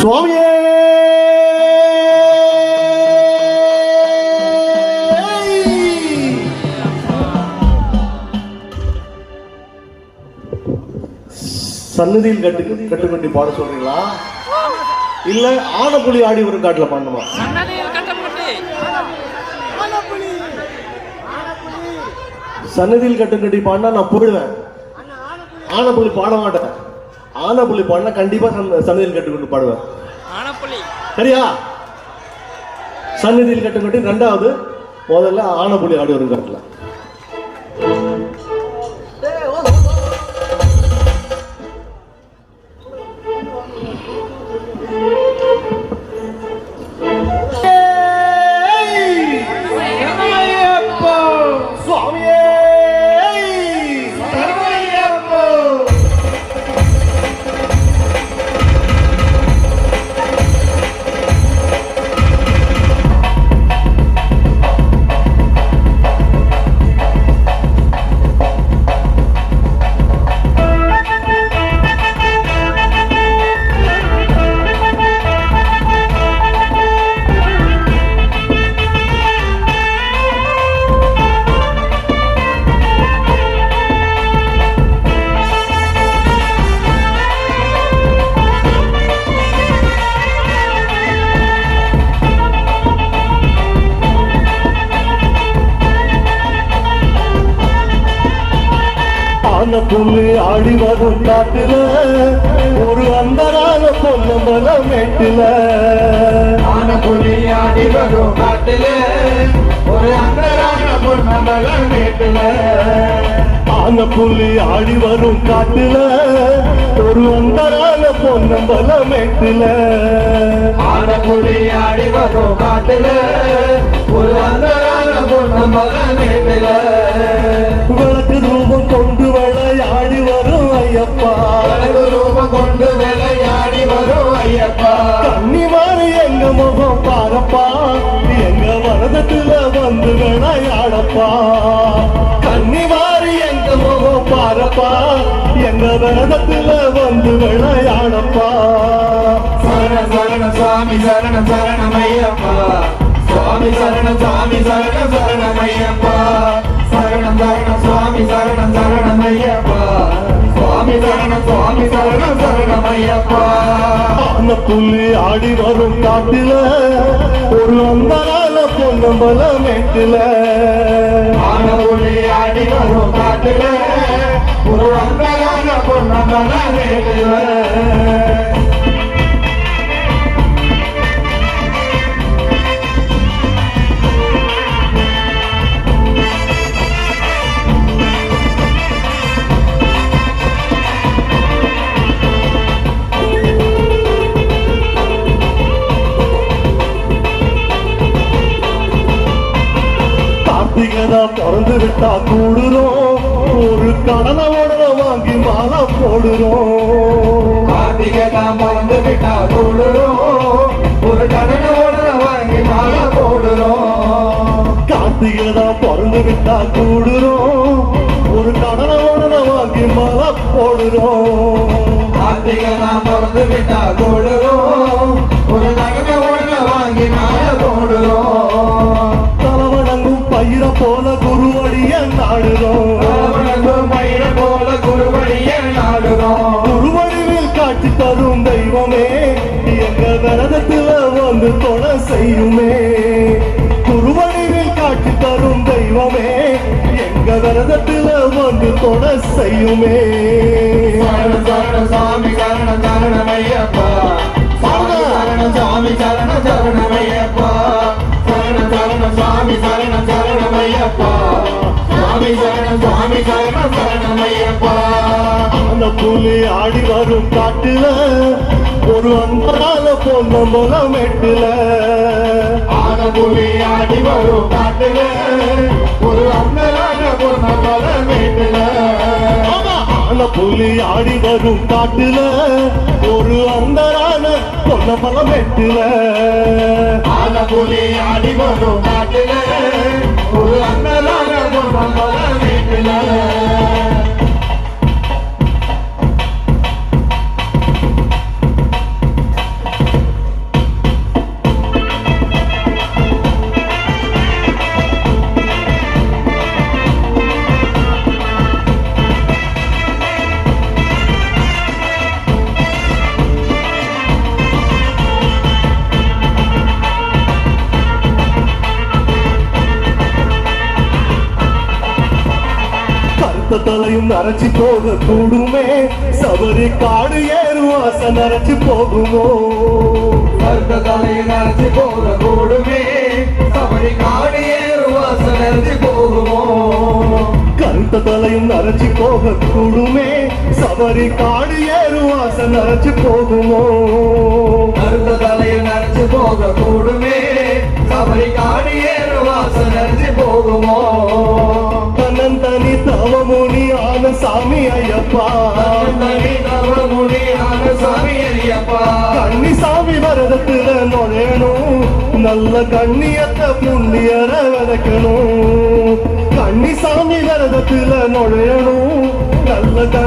சுவாமியே சன்னதியில் கட்டுக்கட்டி பாட சொல்றீங்களா இல்ல ஆனப்புலி ஆடி ஒரு காட்டுல பாடணுமா? சன்னதியில் கட்டுக்கட்டி பாடினா நான் போயிடுவேன். ஆனப்புலி பாட மாட்டேன். ஆனப்புலி பாடினா கண்டிப்பா சன்னதியில் கட்டுக்கட்டி பாடுவேன். சரியா? சன்னதியில் கட்டுக்கட்டி ரெண்டாவது, முதல்ல ஆனப்புலி ஆடி ஒரு காட்டுல. புல்லு ஆடி வரும் காட்டுல ஒரு அந்தரான பொன்னம்பல மேட்டுல. புலி ஆடி வரும் காட்டுல ஒரு அந்தரான பொன்னம்பல மேட்டுல. ஆன புலி ஆடி வரும் காட்டுல ஒரு அந்தரான பொன்னம்பல மேட்டுல. ஆன புலி ஆடி வரும் காட்டுல ஒரு அந்தரான பொன்னம்பல மேட்டுல. விளக்கு ரூபம் கொண்டு விளையாடி வரும் ஐயப்பா. விளக்கு ரூபம் கொண்டு விளையாடி வரும் ஐயப்பா. கன்னிமாறு எங்க முகம் பாரப்பா, எங்க வரதத்துல வந்து விளையாடப்பா. கன்னிமாறு எங்க முகம் பாரப்பா, எங்க வரதத்துல வந்து விளையாடப்பா. சரண சரண சுவாமி சரண சரணம் ஐயப்பா. சுவாமி சரணம் சுவாமி சரணம் சரணம் ஐயப்பா. சரணம் சரணம் சுவாமி சரணம் சரணம் ஐயப்பா. சுவாமி சரணம் சுவாமி சரணம் சரணம் ஐயப்பா. ஆன புலி ஆடி வரும் காட்டுல ஒரு அந்தரான பொன்னம்பல மேட்டுல. ஆன புலி ஆடி வரும் காட்டுல ஒரு அந்தரான பொன்னம்பல மேட்டுல. பிறந்து விட்டா கூடுறோம், ஒரு கடனோட வாங்கி மாலை போடுறோம். கார்த்திகதான் பிறந்து விட்டா கூடுறோம், ஒரு கடனோட வாங்கி மாலை போடுறோம். கார்த்திகதான் பிறந்து விட்டா கூடுறோம், ஒரு கடனோட வாங்கி மாலை போடுறோம். கார்த்திகதான் பிறந்து விட்டா கூடுறோம், ஒரு கடனோட வாங்கி மாலை போடுறோம். தலவணங்கும் பயிர போல குருவடிய நாடுறோம். பயிர போல குருவடிய நாடுறோம். குருவடிவில் காட்சி தரும் தெய்வமே, எங்க விரதத்துல வந்து தொலை செய்யுமே. குருவடிவில் காட்சி தரும் தெய்வமே, எங்க விரதத்துல வந்து தொலை செய்யுமே. சரண சரண சுவாமி சரண சரணம் ஐயப்பா. சரண சுவாமி சரண சரணம் ஐயப்பா. சரண சரண சுவாமி சரண சரணம் ஐயப்பா. சுவாமி சரண சுவாமி சரண சரணம் ஐயப்பா. அந்த புலி ஆடி வரும் காட்டுல ஒரு அந்தரான பொன்னம்பல மேட்டுல. ஆன புலி ஆடி வரும் காட்டுல ஒரு அந்தரான பொன்னம்பல மேட்டுல. ஆன புலி ஆடி வரும் காட்டுல ஒரு அந்தரான பொன்னம்பல மேட்டுல. ஆன புலி ஆடி வரும் காட்டுல ஒரு அந்தரான பொன்னம்பல மேட்டுல. கருத்த தலையும் நரைச்சி போக கூடுமே, சபரி காடு ஏறும் ஆசை நரைச்சி போகுமோ. கருத்த தலையில் நரைச்சி போக கூடுமே, சபரி காடு ஏறும் ஆசை நரைச்சி போகுமோ. கருத்த தலையும் நரைச்சி போக கூடுமே, சபரி காடு ஏறும் ஆசை நரைச்சி போகுமோ. கருத்த தலையில் நரைச்சி போக கூடுமே, சபரி காடு ஏறும் ஆசை நரைச்சி போகுமோ. தன்னந்தனி தவமுனி ஆன சாமி ஐயப்பா, தனி தவமுனியான சாமி ஐயப்பா. கண்ணி சாமி வரதத்துல நுழையணும், நல்ல கண்ணியத்தை புண்ணியர விதைக்கணும். கண்ணி சாமி வரதத்துல நுழையணும், நல்ல கண்ணி